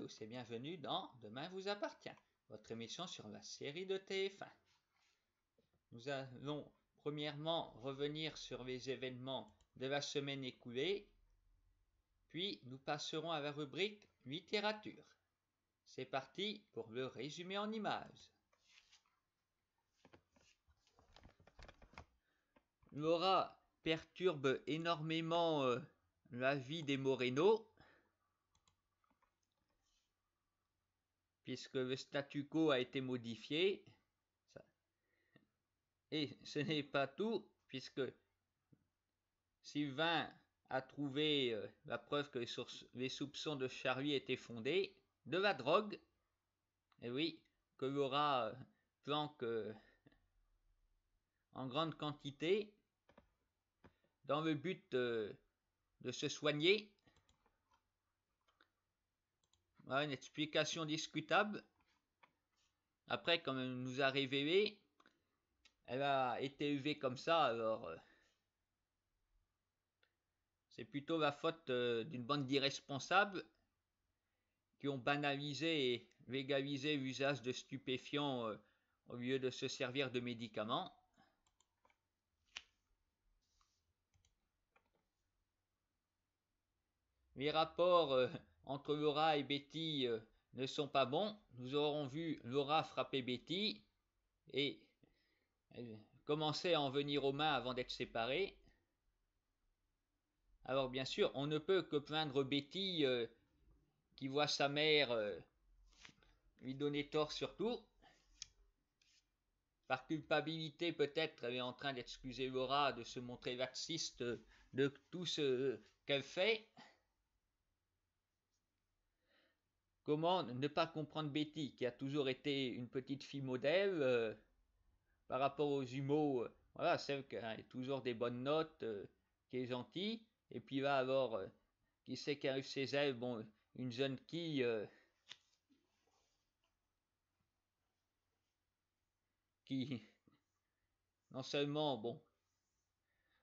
tous et bienvenue dans Demain vous appartient, votre émission sur la série de TF1. Nous allons premièrement revenir sur les événements de la semaine écoulée, puis nous passerons à la rubrique littérature. C'est parti pour le résumé en images. Laura perturbe énormément la vie des Moreno, puisque le statu quo a été modifié. Et ce n'est pas tout, puisque Sylvain a trouvé la preuve que les soupçons de Charlie étaient fondés, de la drogue, et oui, que Laura planque en grande quantité, dans le but de se soigner. Voilà une explication discutable. Après, comme elle nous a révélé, elle a été élevée comme ça, alors c'est plutôt la faute d'une bande d'irresponsables qui ont banalisé et légalisé l'usage de stupéfiants au lieu de se servir de médicaments. Les rapports entre Laura et Betty ne sont pas bons. Nous aurons vu Laura frapper Betty et elle commençait à en venir aux mains avant d'être séparée. Alors bien sûr, on ne peut que plaindre Betty qui voit sa mère lui donner tort surtout. Par culpabilité peut-être, elle est en train d'excuser Laura de se montrer laxiste de tout ce qu'elle fait. Comment ne pas comprendre Betty, qui a toujours été une petite fille modèle par rapport aux jumeaux, voilà, celle qui a toujours des bonnes notes, qui est gentille, et puis là alors, qui sait qu'arrive chez elle, bon, une jeune qui non seulement, bon,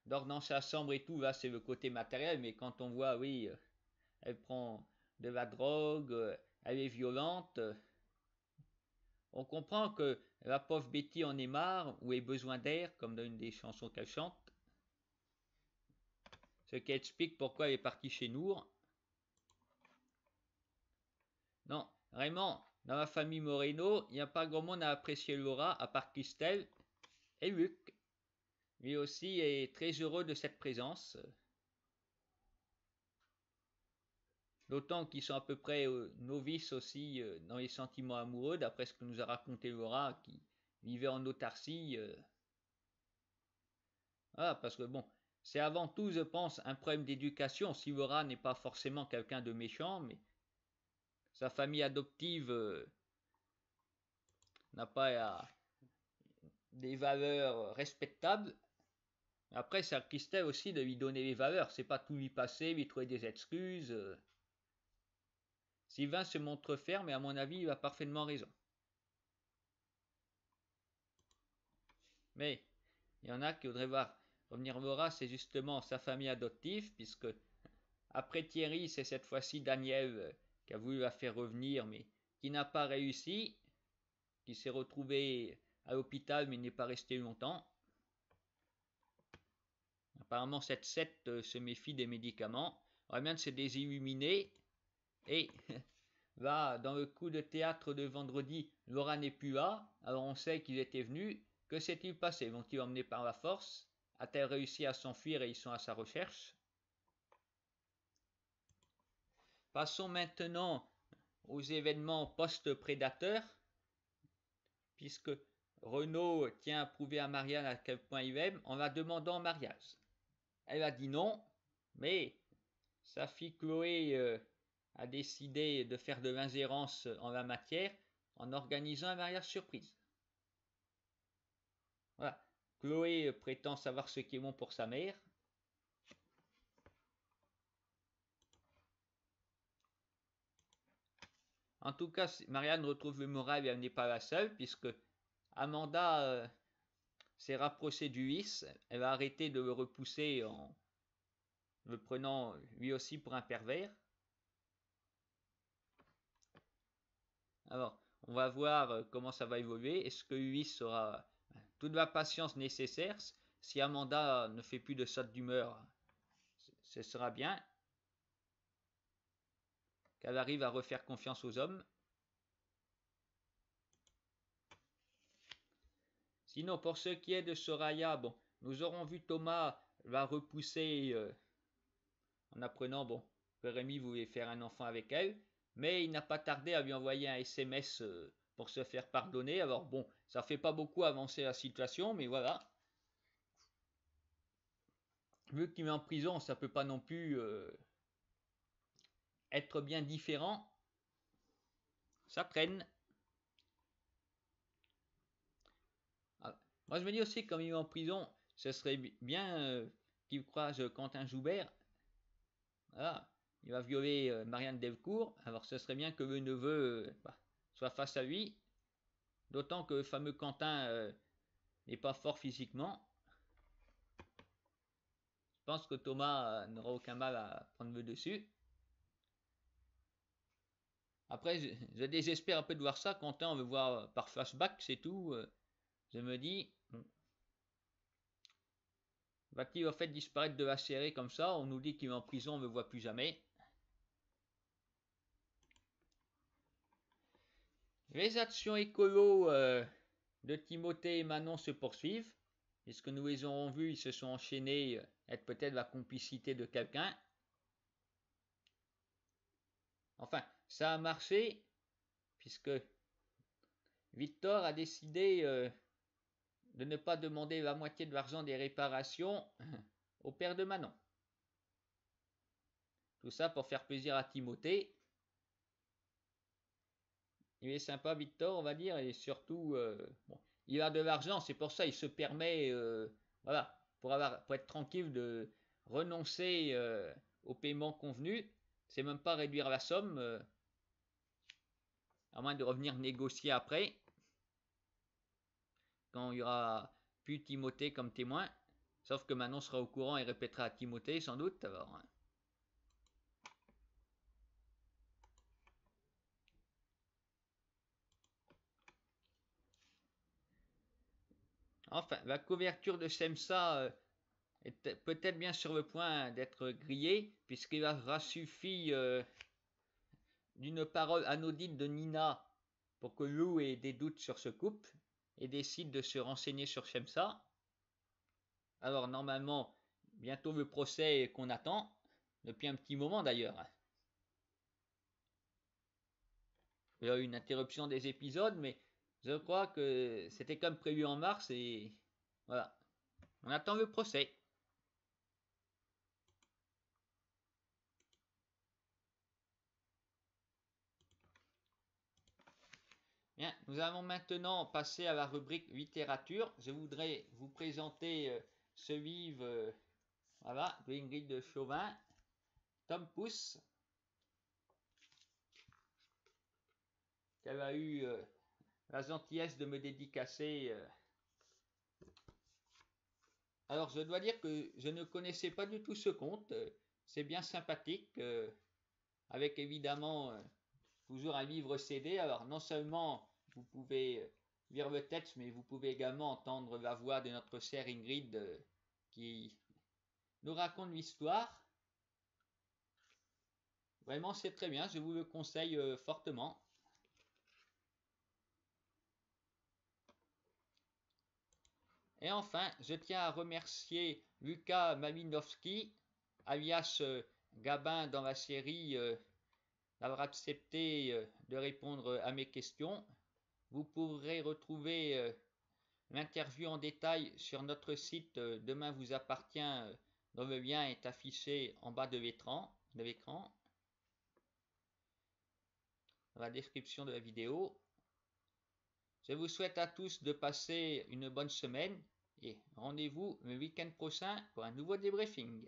dort dans sa chambre et tout, là c'est le côté matériel, mais quand on voit, oui, elle prend de la drogue, elle est violente, on comprend que la pauvre Betty en ait marre ou ait besoin d'air, comme dans une des chansons qu'elle chante. Ce qui explique pourquoi elle est partie chez Nour. Non, vraiment, dans la famille Moreno, il n'y a pas grand monde à apprécier Laura, à part Christelle et Luc. Lui aussi est très heureux de cette présence. D'autant qu'ils sont à peu près novices aussi dans les sentiments amoureux, d'après ce que nous a raconté Laura, qui vivait en autarcie. Voilà, parce que bon, c'est avant tout, je pense, un problème d'éducation. Si Laura n'est pas forcément quelqu'un de méchant, mais sa famille adoptive n'a pas des valeurs respectables. Après, c'est à Christelle aussi de lui donner les valeurs. C'est pas tout lui passer, lui trouver des excuses. Sylvain se montre ferme, et à mon avis, il a parfaitement raison. Mais il y en a qui voudraient voir revenir Laura, c'est justement sa famille adoptive, puisque après Thierry, c'est cette fois-ci Daniel qui a voulu la faire revenir, mais qui n'a pas réussi, qui s'est retrouvé à l'hôpital, mais n'est pas resté longtemps. Apparemment, cette secte se méfie des médicaments. On va bien de se désilluminés. Et là, dans le coup de théâtre de vendredi, Laura n'est plus là. Alors on sait qu'ils étaient venus. Que s'est-il passé? Vont-ils emmener par la force? A-t-elle réussi à s'enfuir et ils sont à sa recherche? Passons maintenant aux événements post-prédateurs, puisque Renaud tient à prouver à Marianne à quel point il aime en la demandant en mariage. Elle a dit non, mais sa fille Chloé a décidé de faire de l'ingérence en la matière en organisant un mariage surprise. Voilà. Chloé prétend savoir ce qui est bon pour sa mère. En tout cas, Marianne retrouve le moral et elle n'est pas la seule, puisque Amanda s'est rapprochée du vice. Elle a arrêté de le repousser en le prenant lui aussi pour un pervers. Alors, on va voir comment ça va évoluer. Est-ce que Ulysse aura toute la patience nécessaire? Si Amanda ne fait plus de saute d'humeur, ce sera bien. Qu'elle arrive à refaire confiance aux hommes. Sinon, pour ce qui est de Soraya, bon, nous aurons vu Thomas va repousser en apprenant que Rémi voulait faire un enfant avec elle, mais il n'a pas tardé à lui envoyer un SMS pour se faire pardonner. Alors bon, ça fait pas beaucoup avancer la situation, mais voilà. Vu qu'il est en prison, ça peut pas non plus être bien différent. Ça traîne. Ah, moi je me dis aussi, comme il est en prison, ce serait bien qu'il croise Quentin Joubert. Voilà, il va violer Marianne Delcourt, alors ce serait bien que le neveu soit face à lui, d'autant que le fameux Quentin n'est pas fort physiquement. Je pense que Thomas n'aura aucun mal à prendre le dessus. Après, je désespère un peu de voir ça. Quentin, on veut voir par flashback, c'est tout. Je me dis, va-t-il en fait disparaître de la série comme ça? On nous dit qu'il est en prison, on ne le voit plus jamais. Les actions écolo de Timothée et Manon se poursuivent. Puisque nous les aurons vus, ils se sont enchaînés, être peut-être la complicité de quelqu'un. Enfin, ça a marché, puisque Victor a décidé de ne pas demander la moitié de l'argent des réparations au père de Manon. Tout ça pour faire plaisir à Timothée. Il est sympa, Victor, on va dire, et surtout, il a de l'argent, c'est pour ça il se permet, voilà, pour être tranquille de renoncer au paiement convenu. C'est même pas réduire la somme, à moins de revenir négocier après, quand il y aura plus Timothée comme témoin. Sauf que Manon sera au courant et répétera à Timothée, sans doute. Alors, enfin, la couverture de Semsa est peut-être bien sur le point d'être grillée, puisqu'il aura suffi d'une parole anodine de Nina pour que Lou ait des doutes sur ce couple et décide de se renseigner sur Semsa. Alors normalement, bientôt le procès qu'on attend, depuis un petit moment d'ailleurs. Il y a eu une interruption des épisodes, mais je crois que c'était comme prévu en mars et voilà. On attend le procès. Bien, nous allons maintenant passer à la rubrique littérature. Je voudrais vous présenter ce livre voilà, de Ingrid Chauvin, Tom Pouce, qu'elle a eu la gentillesse de me dédicacer. Alors, je dois dire que je ne connaissais pas du tout ce conte. C'est bien sympathique, avec évidemment toujours un livre CD. Alors, non seulement vous pouvez lire le texte, mais vous pouvez également entendre la voix de notre chère Ingrid qui nous raconte l'histoire. Vraiment, c'est très bien. Je vous le conseille fortement. Et enfin, je tiens à remercier Lucas Malinowski, alias Gabin dans la série, d'avoir accepté de répondre à mes questions. Vous pourrez retrouver l'interview en détail sur notre site Demain vous appartient, dont le lien est affiché en bas de l'écran, dans la description de la vidéo. Je vous souhaite à tous de passer une bonne semaine et rendez-vous le week-end prochain pour un nouveau débriefing.